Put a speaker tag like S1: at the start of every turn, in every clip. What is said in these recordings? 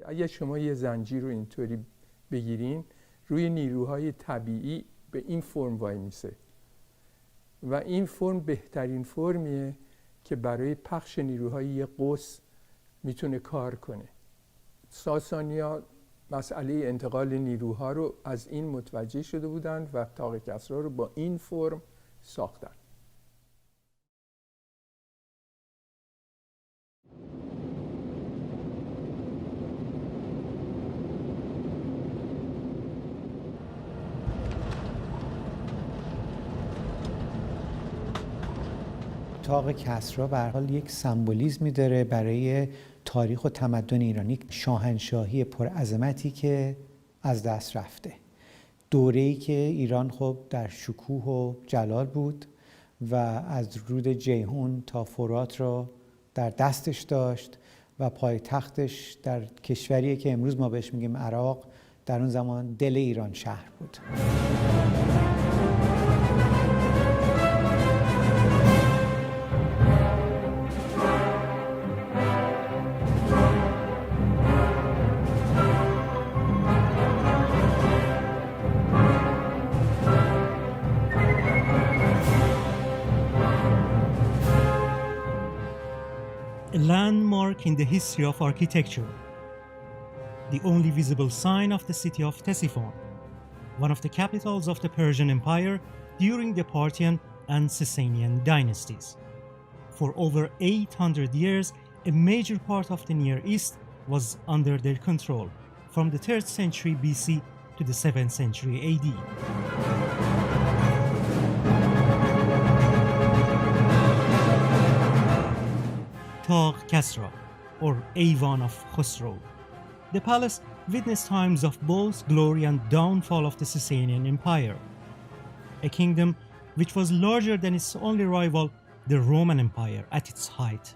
S1: اگه شما یه زنجیر رو اینطوری بگیرین روی نیروهای طبیعی به این فرم وای میسه و این فرم بهترین فرمیه که برای پخش نیروهای یه قوس میتونه کار کنه. ساسانی‌ها مسئله انتقال نیروها رو از این متوجه شده بودند و طاق کسری رو با این فرم ساختن.
S2: طاق کسری به هر حال یک سمبولیزمی داره برای تاریخ و تمدن ایرانی، شاهنشاهی پرعظمتی که از دست رفته، دوره‌ای که ایران خب در شکوه و جلال بود و از رود جیهون تا فرات را در دستش داشت و پایتختش در کشوری که امروز ما بهش میگیم عراق در اون زمان دل ایران شهر بود.
S3: A landmark in the history of architecture, the only visible sign of the city of Ctesiphon, one of the capitals of the Persian Empire during the Parthian and Sasanian dynasties. For over 800 years, a major part of the Near East was under their control, from the 3rd century BC to the 7th century AD. Taq Kasra, or Eiwan of Khosrow. The palace witnessed times of both glory and downfall of the Sasanian Empire, a kingdom which was larger than its only rival, the Roman Empire, at its height.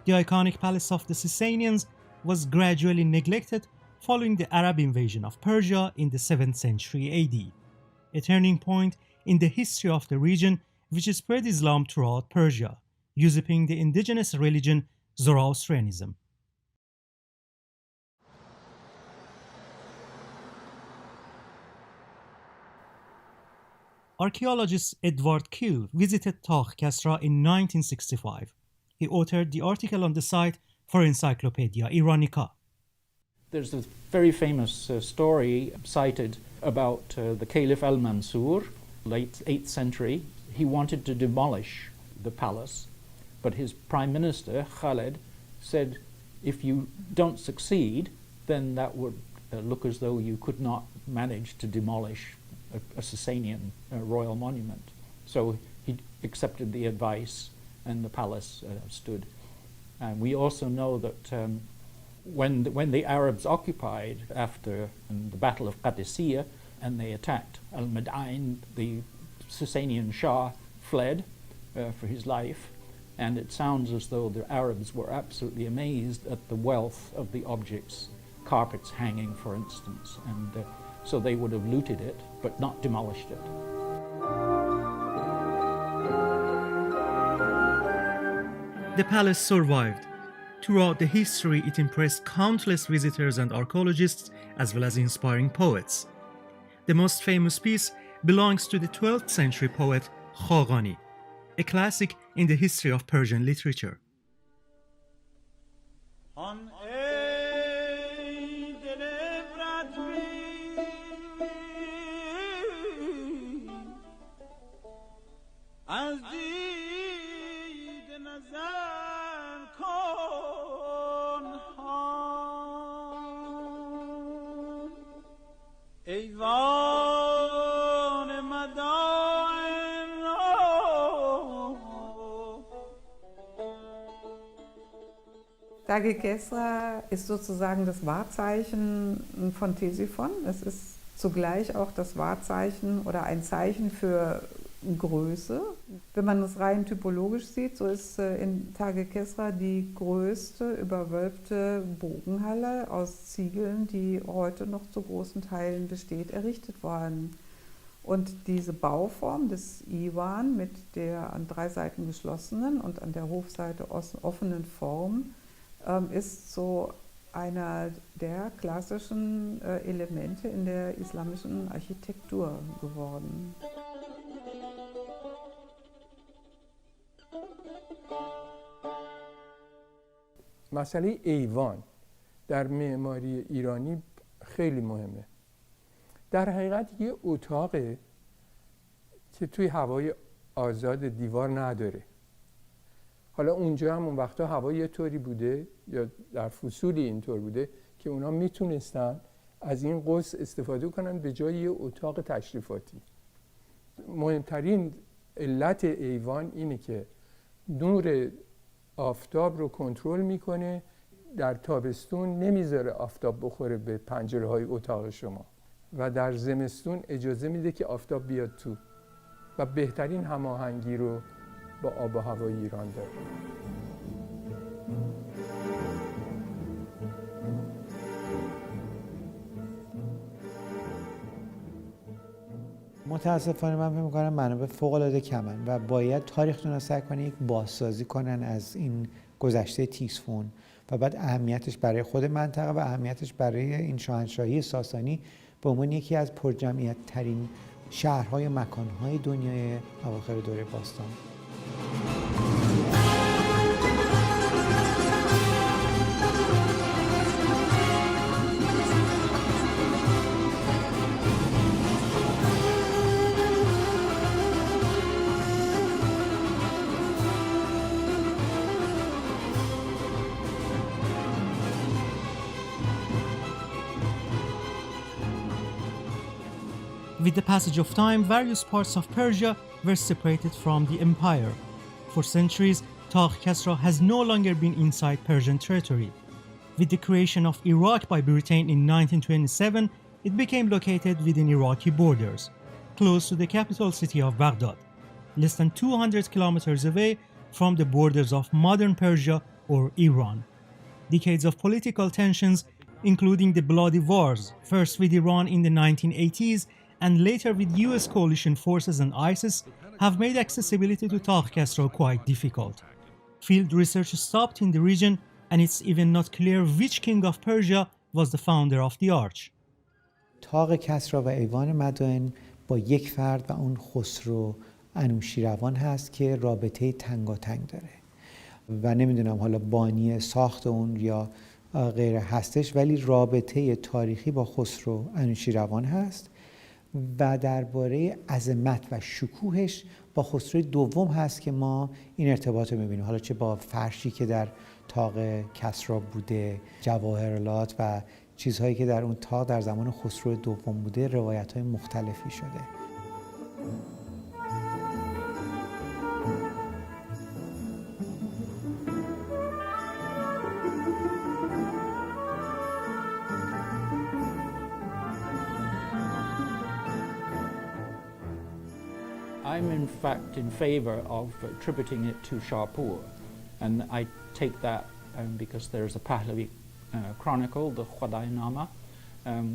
S3: The iconic palace of the Sasanians was gradually neglected following the Arab invasion of Persia in the 7th century AD, a turning point in the history of the region which spread Islam throughout Persia, usurping the indigenous religion Zoroastrianism. Archaeologist Edward Kiel visited Taq Kasra in 1965. He authored the article on the site for Encyclopedia Iranica.
S4: There's a very famous story cited about the Caliph al-Mansur, late 8th century. He wanted to demolish the palace, but his prime minister, Khaled, said, if you don't succeed, then that would look as though you could not manage to demolish a Sasanian royal monument. So he accepted the advice and the palace stood. And we also know that when the Arabs occupied after the Battle of Qadisiyya and they attacked Al-Madain, the Sasanian Shah fled for his life. And it sounds as though the Arabs were absolutely amazed at the wealth of the objects, carpets hanging, for instance. And so they would have looted it, but not demolished it.
S3: The palace survived. Throughout the history, it impressed countless visitors and archaeologists, as well as inspiring poets. The most famous piece belongs to the 12th century poet Khaqani, a classic in the history of Persian literature.
S5: Taq Kasra ist sozusagen das Wahrzeichen von Ctesiphon. Es ist zugleich auch das Wahrzeichen oder ein Zeichen für Größe. Wenn man es rein typologisch sieht, so ist in Taq Kasra die größte überwölbte Bogenhalle aus Ziegeln, die heute noch zu großen Teilen besteht, errichtet worden. Und diese Bauform des Iwan mit der an drei Seiten geschlossenen und an der Hofseite offenen Form ist so einer der klassischen Elemente in der islamischen Architektur geworden.
S1: مسئله ایوان در معماری ایرانی خیلی مهمه. در حقیقت یه اتاقه که توی هوای آزاد دیوار نداره. حالا اونجا هم اون وقتا هوا یه طوری بوده یا در فصولی اینطور بوده که اونا میتونستن از این قوس استفاده کنن به جای یه اتاق تشریفاتی. مهمترین علت ایوان اینه که نور آفتاب رو کنترل میکنه، در تابستون نمیذاره آفتاب بخوره به پنجره های اتاق شما و در زمستون اجازه میده که آفتاب بیاد تو و بهترین هماهنگی رو با آب و هوای ایران داره.
S2: متاسفانه من فکر می‌کنم منابع فوق‌العاده کمن و باید تاریخ‌دونا سعی کنن یک بازسازی کنن از این گذشته تیسفون و بعد اهمیتش برای خود منطقه و اهمیتش برای این شاهنشاهی ساسانی به عنوان یکی از پرجمعیت‌ترین شهرهای و مکانهای دنیای اواخر دوره باستان.
S3: With the passage of time, various parts of Persia were separated from the empire. For centuries, Taq Kasra has no longer been inside Persian territory. With the creation of Iraq by Britain in 1927, it became located within Iraqi borders, close to the capital city of Baghdad, less than 200 kilometers away from the borders of modern Persia or Iran. Decades of political tensions, including the bloody wars, first with Iran in the 1980s and later with US coalition forces and ISIS, have made accessibility to Taq Kasra quite difficult. Field research stopped in the region, and it's even not clear which king of Persia was the founder of the arch.
S2: تاق کسری و ایوان مدائن با یک فرد و اون خسرو انوشیروان هست که رابطه تنگاتنگ داره و نمیدونم حالا بانی ساخت اون یا غیر هستش، ولی رابطه تاریخی با خسرو انوشیروان هست و درباره عظمت و شکوهش با خسرو دوم هست که ما این ارتباط رو می‌بینیم، حالا چه با فرشی که در تاق کسری بوده، جواهرات و چیزهایی که در اون تاق در زمان خسرو دوم بوده، روایت‌های مختلفی شده.
S4: I'm in fact in favor of attributing it to Shapur, and I take that because there's a Pahlavi chronicle, the Khudai-nama,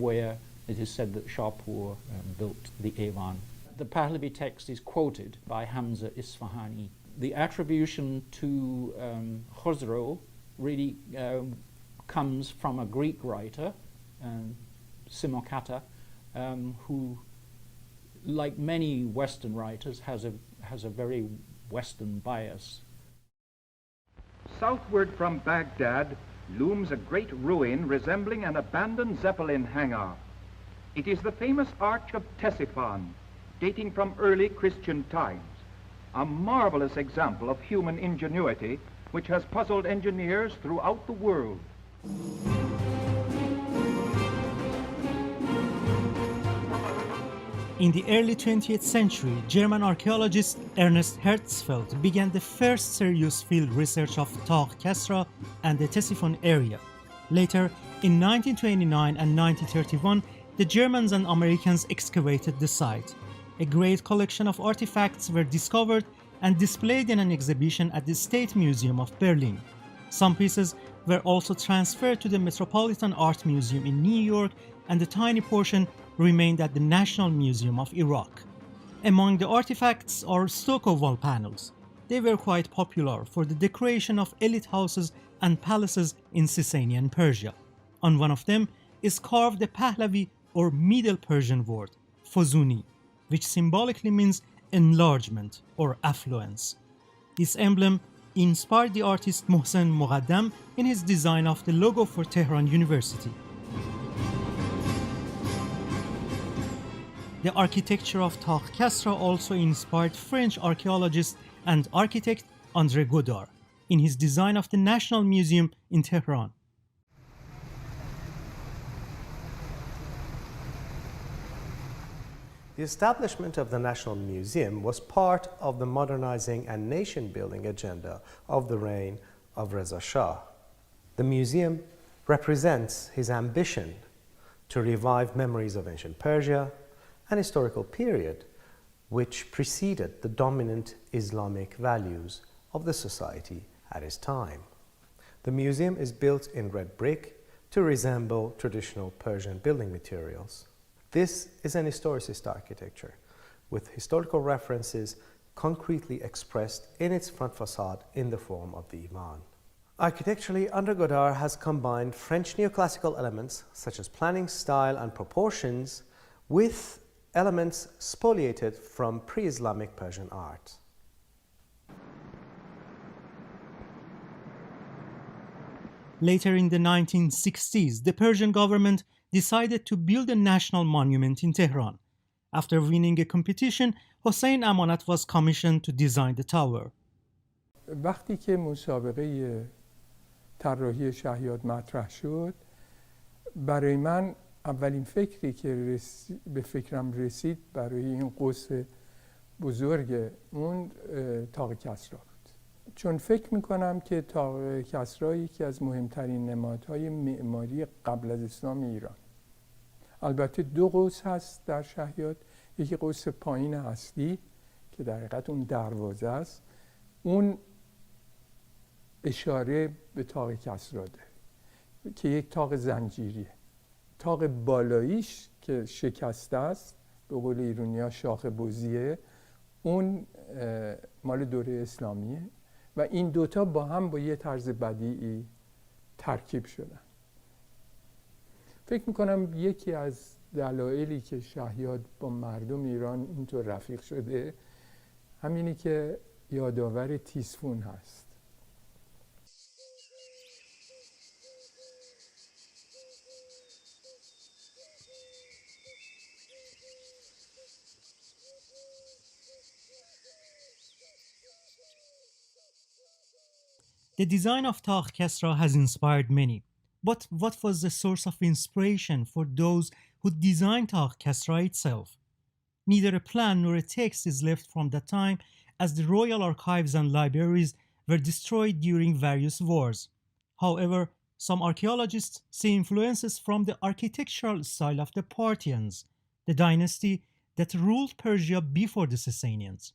S4: where it is said that Shapur built the Eivan. The Pahlavi text is quoted by Hamza Isfahani. The attribution to Khosrow really comes from a Greek writer, Simokata, who like many Western writers, has a very Western bias.
S6: Southward from Baghdad looms a great ruin resembling an abandoned Zeppelin hangar. It is the famous Arch of Ctesiphon, dating from early Christian times, a marvelous example of human ingenuity which has puzzled engineers throughout the world.
S3: In the early 20th century, German archaeologist Ernst Herzfeld began the first serious field research of Taq Kasra and the Ctesiphon area. Later, in 1929 and 1931, the Germans and Americans excavated the site. A great collection of artifacts were discovered and displayed in an exhibition at the State Museum of Berlin. Some pieces were also transferred to the Metropolitan Art Museum in New York, and a tiny portion remained at the National Museum of Iraq. Among the artifacts are stucco wall panels. They were quite popular for the decoration of elite houses and palaces in Sasanian Persia. On one of them is carved the Pahlavi or Middle Persian word, Fozuni, which symbolically means enlargement or affluence. This emblem inspired the artist Mohsen Moghadam in his design of the logo for Tehran University. The architecture of Taq Kasra also inspired French archaeologist and architect André Godard in his design of the National Museum in Tehran.
S7: The establishment of the National Museum was part of the modernizing and nation-building agenda of the reign of Reza Shah. The museum represents his ambition to revive memories of ancient Persia, an historical period which preceded the dominant Islamic values of the society at his time. The museum is built in red brick to resemble traditional Persian building materials. This is an historicist architecture with historical references concretely expressed in its front facade in the form of the Iman. Architecturally, André Godard has combined French neoclassical elements such as planning style and proportions with elements spoliated from pre-Islamic Persian art.
S3: Later in the 1960s, the Persian government decided to build a national monument in Tehran. After winning a competition, Hossein Amanat was commissioned to design the tower.
S1: وقتی که مسابقه طراحی شهیاد مطرح شد، برای من اولین فکری که به فکرم رسید برای این قوس بزرگ اون طاق کسری بود. چون فکر میکنم که طاق کسری یکی از مهمترین نمادهای معماری قبل از اسلام ایران. البته دو قوس هست در شهیاد، یکی قوس پایین اصلی که در حقیقت اون دروازه است، اون اشاره به طاق کسری داره که یک طاق زنجیریه. طاق بالاییش که شکسته است، به قول ایرانی‌ها شاخ بزیه، اون مال دوره اسلامیه و این دوتا با هم با یه طرز بدیعی ترکیب شدن. فکر میکنم یکی از دلایلی که شهیاد با مردم ایران اینطور رفیق شده همینی که یادآور تیسفون هست.
S3: The design of Taq Kasra has inspired many, but what was the source of inspiration for those who designed Taq Kasra itself? Neither a plan nor a text is left from that time, as the royal archives and libraries were destroyed during various wars. However, some archaeologists see influences from the architectural style of the Parthians, the dynasty that ruled Persia before the Sasanians.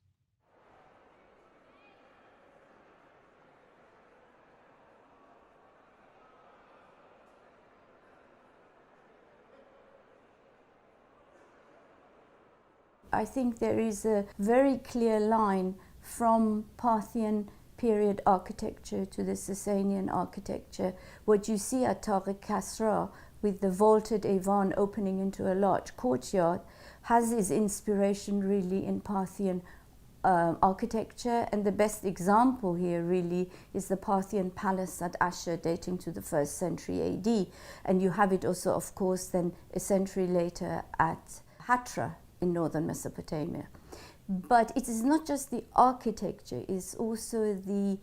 S8: I think there is a very clear line from Parthian period architecture to the Sasanian architecture. What you see at Taq Kasra with the vaulted Eivan opening into a large courtyard, has its inspiration really in Parthian architecture, and the best example here really is the Parthian palace at Ashur dating to the 1st century AD, and you have it also of course then a century later at Hatra in northern Mesopotamia. But it is not just the architecture, it's also the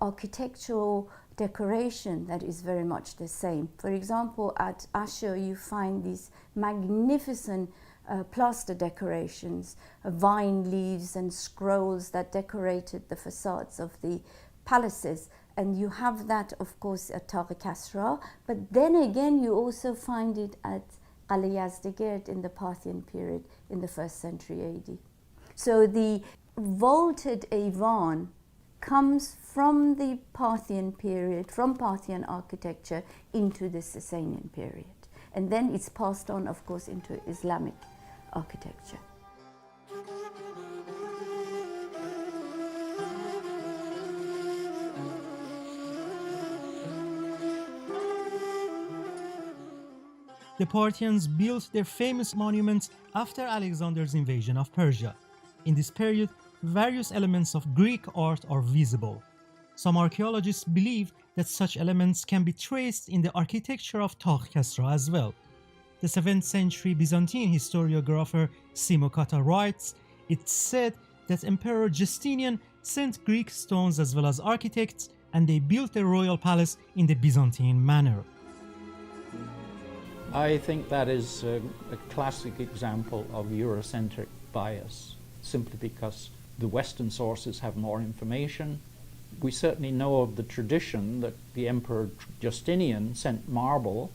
S8: architectural decoration that is very much the same. For example, at Ashur you find these magnificent plaster decorations, vine leaves and scrolls that decorated the facades of the palaces, and you have that of course at Taq Kasra, but then again you also find it at Qala Yazdegerd in the Parthian period in the 1st century AD. So the vaulted Eivan comes from the Parthian period, from Parthian architecture into the Sasanian period, and then it's passed on of course into Islamic architecture.
S3: The Parthians built their famous monuments after Alexander's invasion of Persia. In this period, various elements of Greek art are visible. Some archaeologists believe that such elements can be traced in the architecture of Taq Kasra as well. The 7th century Byzantine historiographer Simokata writes, it's said that Emperor Justinian sent Greek stones as well as architects, and they built the royal palace in the Byzantine manner.
S4: I think that is a classic example of Eurocentric bias, simply because the Western sources have more information. We certainly know of the tradition that the Emperor Justinian sent marble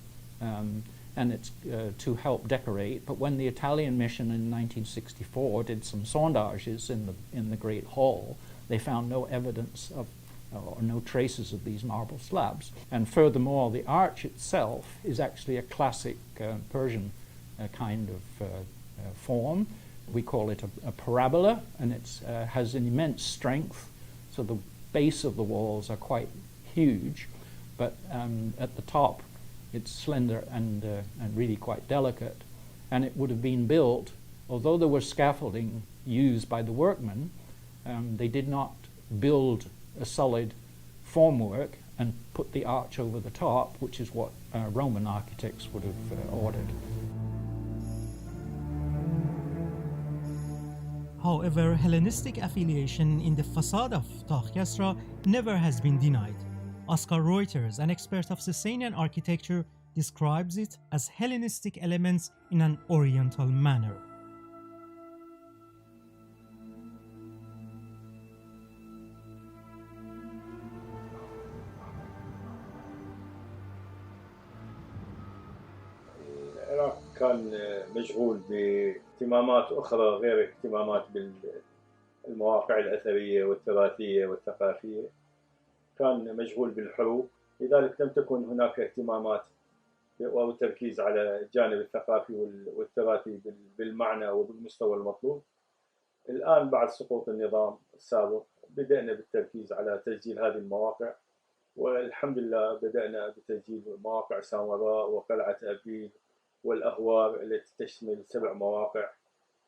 S4: and it's to help decorate, but when the Italian mission in 1964 did some sondages in the Great Hall, they found no evidence of or no traces of these marble slabs. And furthermore, the arch itself is actually a classic Persian kind of form. We call it a parabola, and it has an immense strength, so the base of the walls are quite huge, but at the top it's slender and really quite delicate. And it would have been built, although there was scaffolding used by the workmen, they did not build a solid formwork and put the arch over the top, which is what Roman architects would have ordered.
S3: However, Hellenistic affiliation in the facade of Taq Kasra never has been denied. Oscar Reuters, an expert of Sasanian architecture, describes it as Hellenistic elements in an Oriental manner.
S9: العراق كان مشغول باهتمامات أخرى غير اهتمامات بالمواقع الأثرية والتراثية والثقافية. كان مشغول بالحروب، لذلك لم تكن هناك اهتمامات أو تركيز على الجانب الثقافي والتراثي بالمعنى وبالمستوى المطلوب. الآن بعد سقوط النظام السابق بدأنا بالتركيز على تسجيل هذه المواقع، والحمد لله بدأنا بتسجيل مواقع سامراء وقلعة أبيل والأهوار التي تشمل 7 مواقع،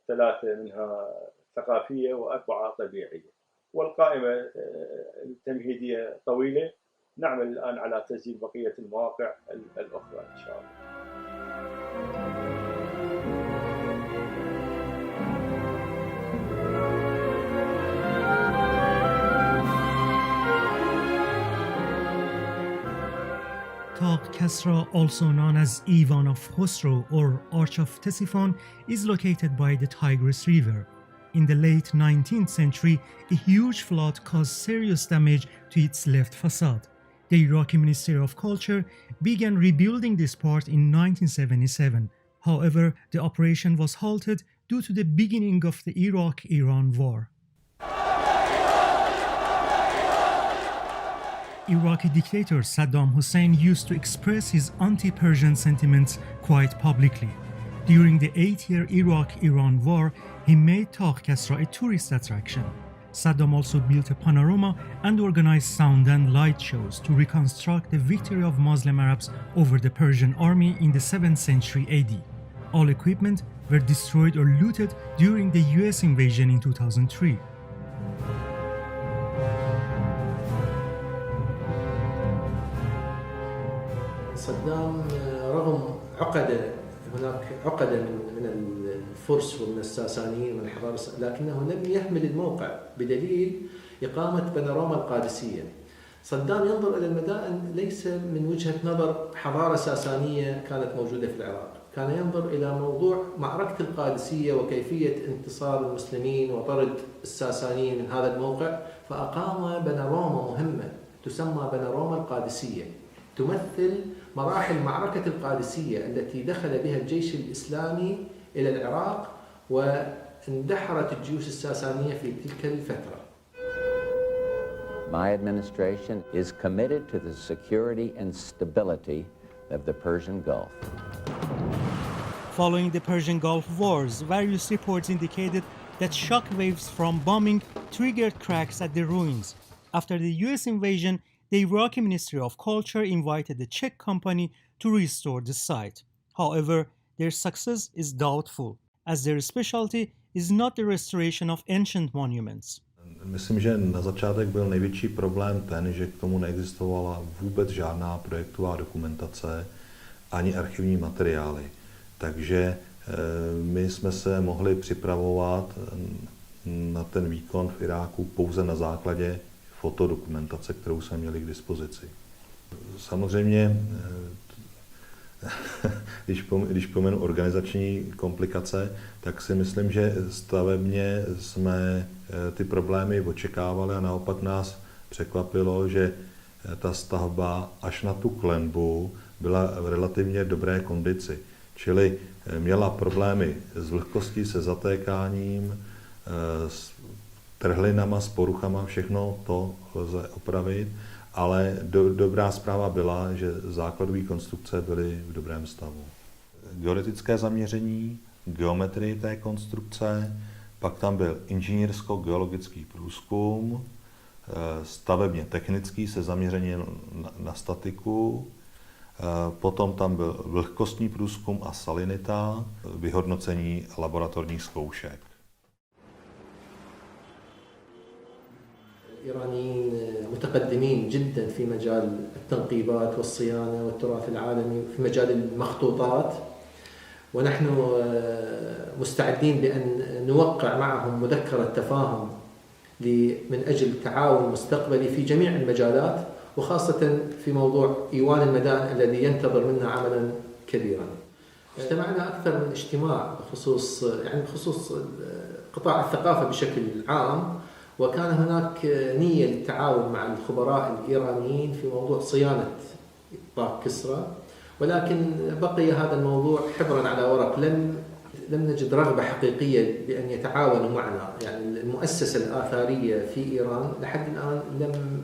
S9: 3 منها ثقافية و4 طبيعية، والقائمة التمهيدية طويلة. نعمل الآن على تسجيل بقية المواقع الأخرى إن شاء الله.
S3: Taq Kasra, also known as Eivan of Khosrow or Arch of Ctesiphon, is located by the Tigris River. In the late 19th century, a huge flood caused serious damage to its left facade. The Iraqi Ministry of Culture began rebuilding this part in 1977. However, the operation was halted due to the beginning of the Iraq-Iran war. Iraqi dictator Saddam Hussein used to express his anti-Persian sentiments quite publicly. During the 8-year Iraq-Iran war, he made Taq Kasra a tourist attraction. Saddam also built a panorama and organized sound and light shows to reconstruct the victory of Muslim Arabs over the Persian army in the 7th century AD. All equipment were destroyed or looted during the US invasion in 2003.
S7: صدام رغم هناك عقدة من الفرس ومن الساسانيين ومن الحضارة، لكنه لم يهمل الموقع بدليل إقامة بانوراما القادسية. صدام ينظر إلى المدائن ليس من وجهة نظر حضارة ساسانية كانت موجودة في العراق، كان ينظر إلى موضوع معركة القادسية وكيفية انتصار المسلمين وطرد الساسانيين من هذا الموقع، فأقام بانوراما مهمة تسمى بانوراما القادسية، تمثل مراحل معركة القادسية التي دخل بها الجيش الإسلامي إلى العراق واندحرت الجيوش الساسانية في تلك الفترة.
S10: My administration is committed to the security and stability of the Persian Gulf.
S3: Following the Persian Gulf Wars, various reports indicated that shock waves from bombing triggered cracks at the ruins. After the US invasion, the Iraqi Ministry of Culture invited the Czech company to restore the site. However, their success is doubtful, as their specialty is not the restoration of ancient monuments.
S11: Myslím, že na začátek byl největší problém ten, že k tomu neexistovala vůbec žádná projektová dokumentace ani archivní materiály. Takže my jsme se mohli připravovat na ten výkon v Iráku pouze na základě fotodokumentace, kterou jsme měli k dispozici. Samozřejmě, když pomenu organizační komplikace, tak si myslím, že stavebně jsme ty problémy očekávali a naopak nás překvapilo, že ta stavba až na tu klenbu byla v relativně dobré kondici. Čili měla problémy s vlhkostí, se zatékáním, s trhlinama, s poruchama, všechno to lze opravit, ale dobrá zpráva byla, že základové konstrukce byly v dobrém stavu. Geodetické zaměření, geometrii té konstrukce, pak tam byl inženýrsko-geologický průzkum, stavebně technický se zaměřením na statiku, potom tam byl vlhkostní průzkum a salinita, vyhodnocení laboratorních zkoušek.
S7: الإيرانيين متقدمين جدا في مجال التنقيبات والصيانة والتراث العالمي في مجال المخطوطات، ونحن مستعدين بأن نوقع معهم مذكرة تفاهم من أجل تعاون مستقبلي في جميع المجالات، وخاصة في موضوع إيوان المدائن الذي ينتظر منا عملا كبيرا. اجتمعنا أكثر من اجتماع بخصوص قطاع الثقافة بشكل عام، وكان هناك نية للتعاون مع الخبراء الإيرانيين في موضوع صيانة طاق كسرى، ولكن بقي هذا الموضوع حبرا على ورق، لم نجد رغبة حقيقية بأن يتعاونوا معنا. يعني المؤسسة الآثارية في إيران لحد الآن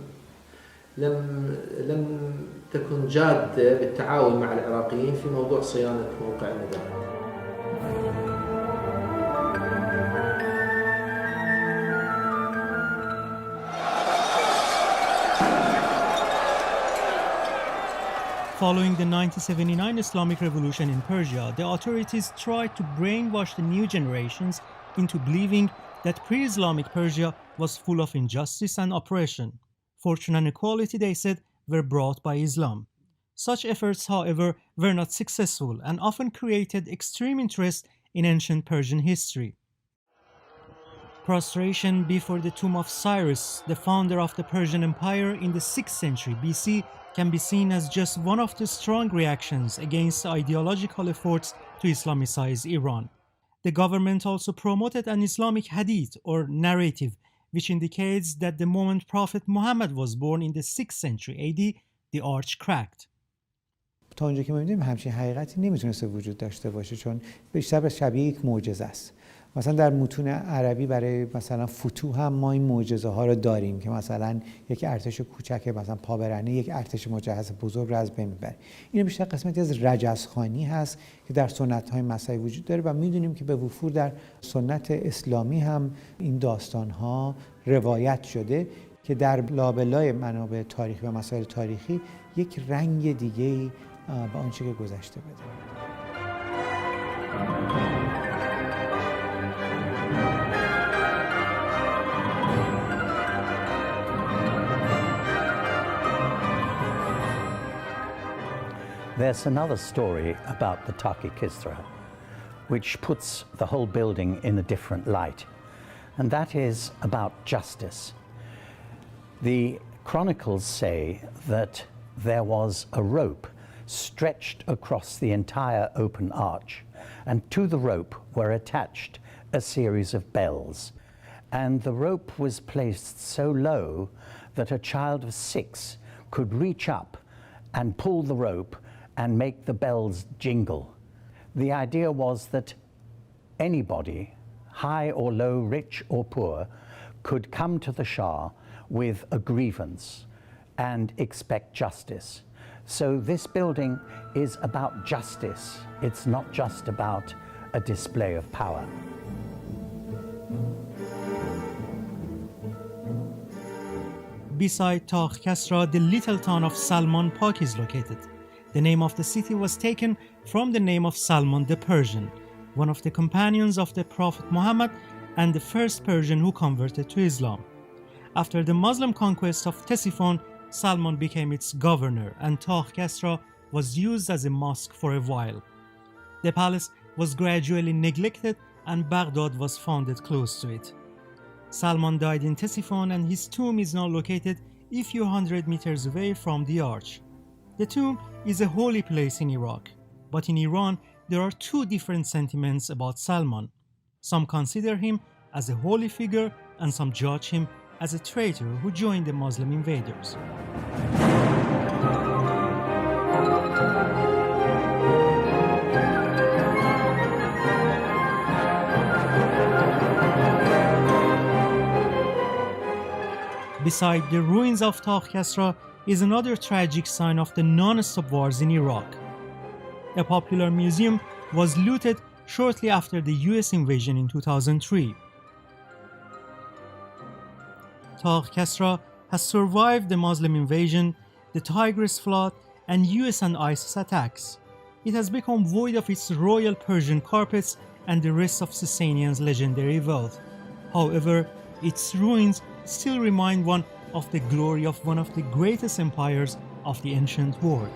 S7: لم تكن جادة بالتعاون مع العراقيين في موضوع صيانة موقع المدائن.
S3: Following the 1979 Islamic Revolution in Persia, the authorities tried to brainwash the new generations into believing that pre-Islamic Persia was full of injustice and oppression. Fortune and equality, they said, were brought by Islam. Such efforts, however, were not successful and often created extreme interest in ancient Persian history. Prostration before the tomb of Cyrus, the founder of the Persian Empire in the 6th century BC, can be seen as just one of the strong reactions against ideological efforts to Islamicize Iran. The government also promoted an Islamic hadith or narrative, which indicates that the moment Prophet Muhammad was born in the 6th century AD, the arch cracked.
S2: تا اونجا که ما می‌بینیم همچین حقیقتی نمیتونسته وجود داشته باشه، چون بیشتر شبیه یک معجزه است. مثلا در متون عربی برای مثلا فتوح هم ما این معجزه ها رو داریم که مثلا یک ارتش کوچک مثلا پابرهنه یک ارتش مجهز بزرگ رو از بین میبره. این بیشتر قسمتی از رجزخوانی هست که در سنت های مسیحی وجود داره و میدونیم که به وفور در سنت اسلامی هم این داستان ها روایت شده که در لابلای منابع تاریخی و مسائل تاریخی یک رنگ دیگه‌ای به آنچه که گذشته بده.
S12: There's another story about the Taq Kasra, which puts the whole building in a different light, and that is about justice. The chronicles say that there was a rope stretched across the entire open arch, and to the rope were attached a series of bells, and the rope was placed so low that a child of 6 could reach up and pull the rope and make the bells jingle. The idea was that anybody, high or low, rich or poor, could come to the Shah with a grievance and expect justice. So this building is about justice. It's not just about a display of power.
S3: Beside Taq Kasra, the little town of Salman Pak is located. The name of the city was taken from the name of Salman the Persian, one of the companions of the Prophet Muhammad and the first Persian who converted to Islam. After the Muslim conquest of Ctesiphon, Salman became its governor and Taq Kasra was used as a mosque for a while. The palace was gradually neglected and Baghdad was founded close to it. Salman died in Ctesiphon and his tomb is now located a few hundred meters away from the arch. The tomb is a holy place in Iraq, but in Iran there are two different sentiments about Salman. Some consider him as a holy figure and some judge him as a traitor who joined the Muslim invaders. Beside the ruins of Taq Kasra is another tragic sign of the non-stop wars in Iraq. A popular museum was looted shortly after the US invasion in 2003. Taq Kasra has survived the Muslim invasion, the Tigris flood, and US and ISIS attacks. It has become void of its royal Persian carpets and the rest of Sasanian's legendary wealth. However, its ruins still remind one of the glory of one of the greatest empires of the ancient world.